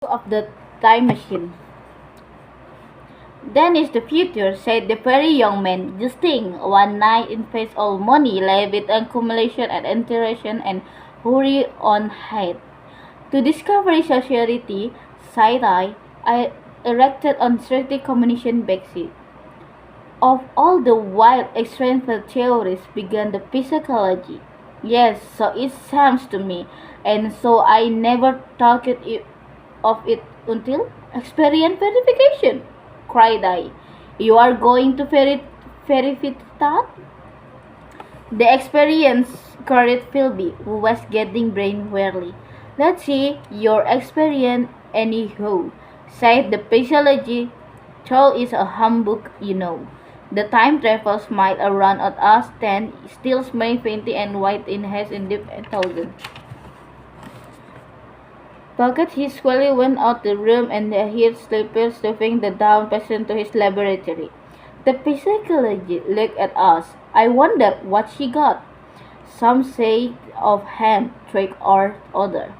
of the time machine. Then is the future, said the very young man, jesting. One night in face all money lay with accumulation and iteration and hurry on ahead. To discover society, sighed I erected on strictly communication basis. Of all the wild experimental theories began the psychology. Yes, so it seems to me, and so I never thought of it until experience verification, cried I. You are going to verify that? The experience correct Philby, who was getting brain weary. Let's see your experience anyhow, said the physiology. Troll is a humbug, you know. The time travel smiled around at us then, still smiling faintly and white in his in deep thousand. Pocket he squarely went out the room and the heat sleeper stuffing the down patient to his laboratory. The psychologist looked at us. I wondered what she got. Some say of hand trick or other,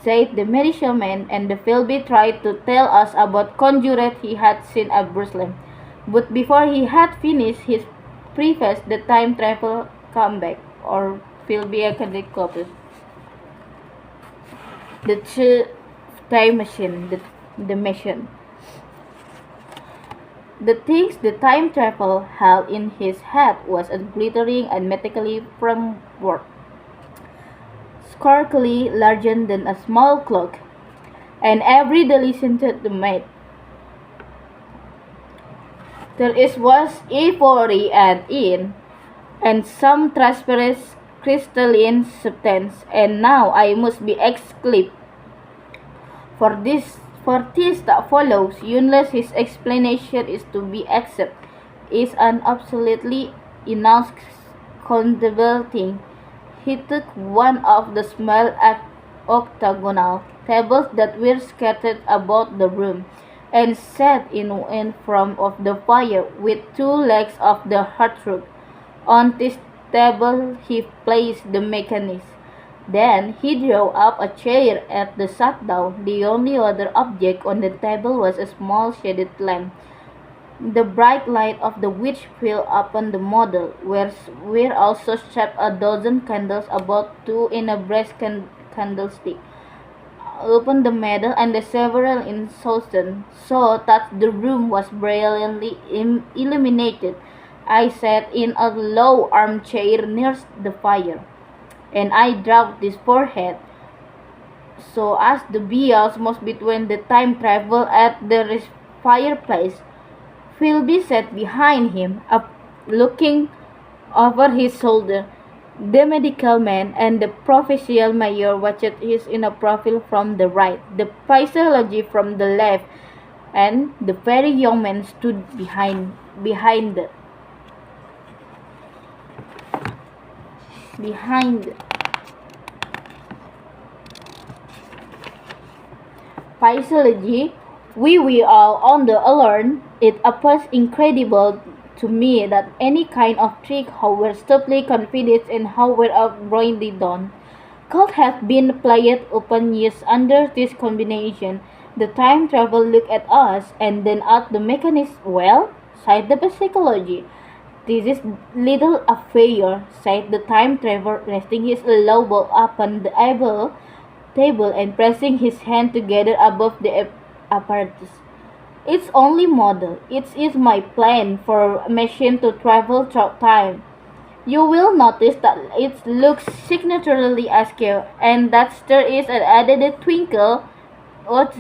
said the medicine man, and the Philby tried to tell us about conjurers he had seen at Jerusalem. But before he had finished his preface, the time travel come back, or Philby academic copies. The time machine, the mission. The things the time travel held in his head was a glittering and metallically framework, sparkly larger than a small clock, and every day listened to the maid. There was ivory at in, and some transparent crystalline substance, and now I must be exclaimed. For this that follows, unless his explanation is to be accepted, is an absolutely inconceivable thing. He took one of the small octagonal tables that were scattered about the room, and sat in front of the fire with two legs of the hearthrug. On this table he placed the mechanism. Then he drew up a chair at the sat down. The only other object on the table was a small shaded lamp, the bright light of which fell upon the model, where were also set a dozen candles, about two in a brass candlestick, upon the middle, and the several in Southern, so that the room was brilliantly illuminated. I sat in a low armchair near the fire, and I dropped his forehead, so as to be almost between the time travel at the fireplace. Philby sat behind him, up looking over his shoulder. The medical man and the provincial mayor watched his in a profile from the right, the physiology from the left, and the very young man stood behind physiology. We were all on the alert. It appears incredible to me that any kind of trick, however stupidly confident and however broadly done, could have been played upon us under this combination. The time travel looked at us and then at the mechanism. Well, sighed the psychology. This is little affair, said the time traveler, resting his elbow upon the table and pressing his hands together above the apparatus. It's only model. It is my plan for a machine to travel through time. You will notice that it looks signaturally askew, and that there is an added twinkle or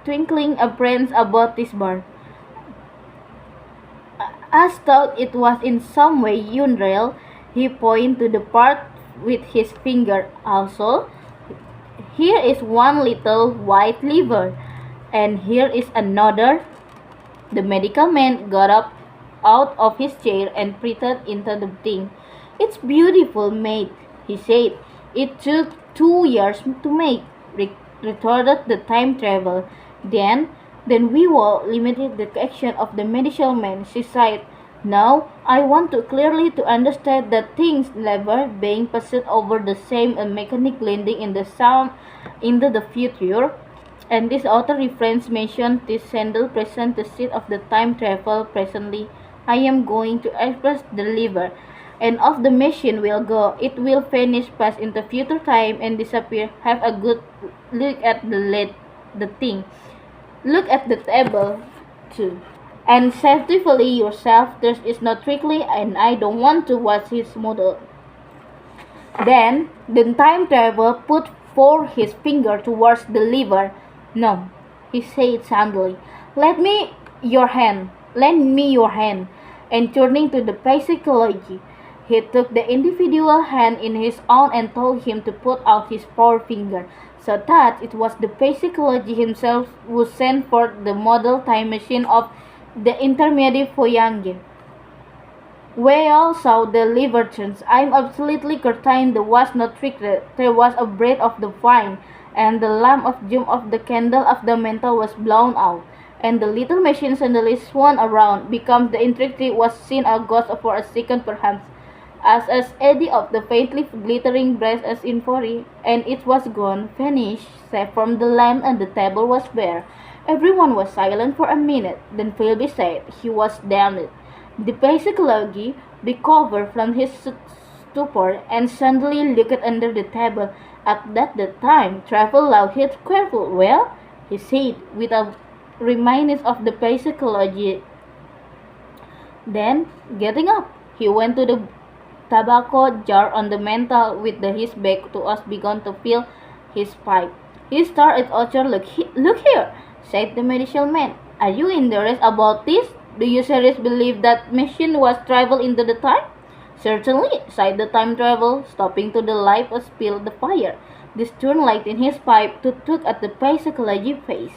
twinkling appearance about this bar, as though it was in some way unreal. He pointed to the part with his finger. Also, here is one little white lever, and here is another. The medical man got up out of his chair and peered into the thing. It's beautiful, mate, he said. It took 2 years to make, retorted the time travel. Then we will limit the action of the medical man, she sighed. Now, I want to clearly to understand that things never being passed over the same and mechanic landing in the sound into the future. And this author reference mentioned this sandal present the seed of the time travel presently. I am going to express the lever, and off the machine will go. It will vanish pass into future time and disappear. Have a good look at the thing. Look at the table too. And safely yourself, there is no trickly and I don't want to watch his model. Then the time traveler put forth his finger towards the lever. No, he said suddenly. Let me your hand. Lend me your hand. And turning to the psychology, he took the individual hand in his own and told him to put out his forefinger, so that it was the psychology himself who sent for the model time machine of the intermediate Voyager. We all saw the libertines. I'm absolutely certain there was no trick. There was a breath of the wine, and the lamp of doom of the candle of the mantle was blown out, and the little machine suddenly swung around, became the intrigue was seen a ghost for a second perhaps, as eddy of the faintly glittering breast as in fury, and it was gone, vanished, save from the lamp and the table was bare. Everyone was silent for a minute. Then Philby said he was damned. The psychology recovered from his stupor and suddenly looked under the table. At that time, Travel loud hit careful. Well, he said, with a reminiscence of the psychology. Then, getting up, he went to the tobacco jar on the mantel with his back to us began to fill his pipe. He stared at Archer. Look here, said the medical man. Are you interested about this? Do you seriously believe that machine was travel into the time? Certainly, sighed the time travel, stopping to the light and spill the fire. This turned light in his pipe to look at the psychology face.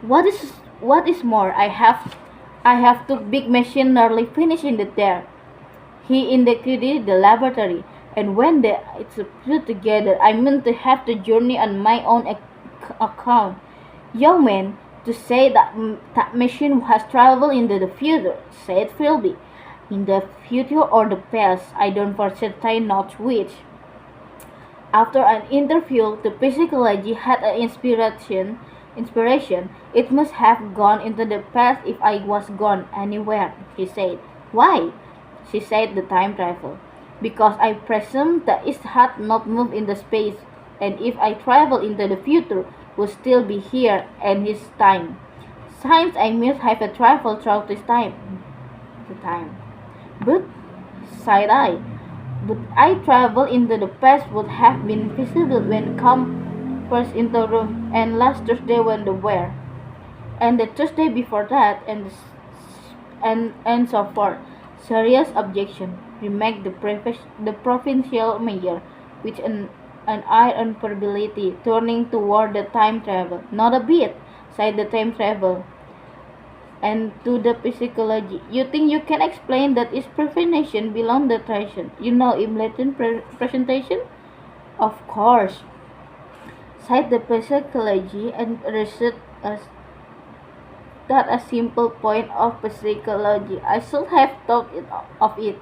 What is more, I have two big machine nearly finished in the there. He indicated the laboratory, and when it's put together, I mean to have the journey on my own account. Young man, to say that machine has traveled into the future, said Philby. In the future or the past, I don't for certain not which. After an interview, the psychology had an inspiration. It must have gone into the past if I was gone anywhere, he said. Why? She said the time travel. Because I presume that it had not moved into space, and if I travel into the future, would still be here and his time. Since I must have a travel through this time. The time. But, sighed but I travel into the past would have been visible when come first into the room and last Thursday when the were. And the Thursday before that and so forth. Serious objection, remarked the provincial mayor, with an eye on probability, turning toward the time travel. Not a bit, said the time travel. And to the psychology, you think you can explain that is prevention beyond the tradition? You know in Latin presentation? Of course, said the psychology and research as that a simple point of psychology. I should have thought of it.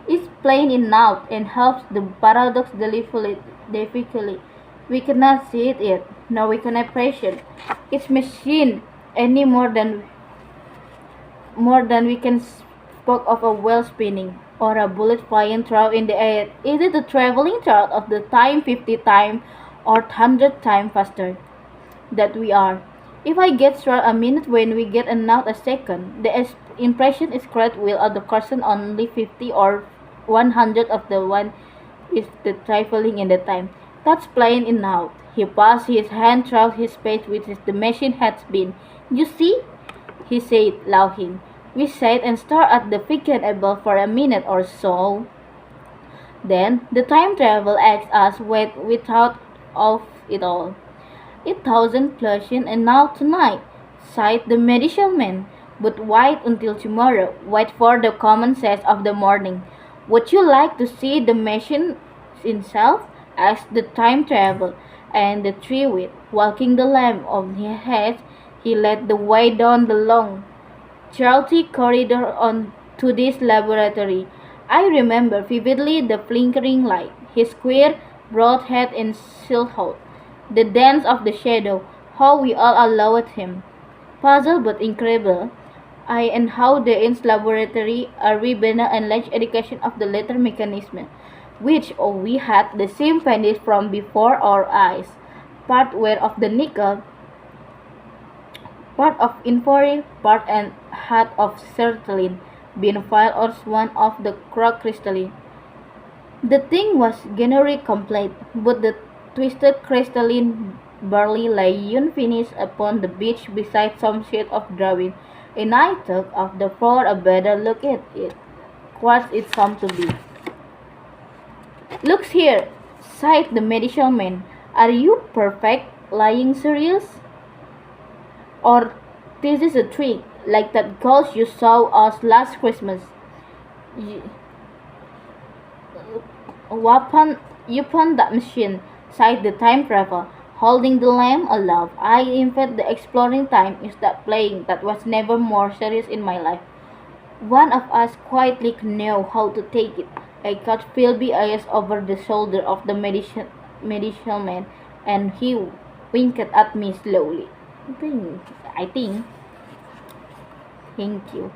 It's plain enough and helps the paradox difficultly. We cannot see it, nor we can appreciate its machine any more than we can spoke of a wheel spinning or a bullet flying through in the air. Is it the traveling through of the time 50 times or 100 times faster that we are? If I get through a minute when we get another a second, the impression is correct will of the person only 50 or 100 of the one is the traveling in the time. That's plain enough. He passed his hand through his face which is the machine has been. You see? He said, laughing. We sat and stared at the vacant above for a minute or so. Then the time travel asked us without of it all. 8,000 Persian and now tonight, sighed the medical man. But wait until tomorrow. Wait for the common sense of the morning. Would you like to see the machine itself? Asked the time travel. And the three with walking the lamp on his head, he led the way down the long, draughty corridor on to this laboratory. I remember vividly the flickering light, his square, broad head and silhouette, The dance of the shadow, how we all allowed him. Puzzled but incredible, I and how the ins laboratory a Ribena and large education of the latter mechanism, which we had the same pennies from before our eyes. Part were of the nickel, part of infori, part and hat of sertraline, being filed or one of the cross crystalline. The thing was generally complete, but the twisted crystalline barley lay unfinished upon the beach beside some sheet of drawing, and I took off the floor a better look at it. What it seemed to be. Looks here, sighed the medical man. Are you perfect, lying serious? Or this is a trick, like that ghost you saw us last Christmas? Y- Weapon, upon that machine, sighed the time traveler, holding the lamp aloft. I invent the exploring time is that playing that was never more serious in my life. One of us quietly know how to take it. I caught Philby eyes over the shoulder of the medical man, and he winked at me slowly. I think. Thank you.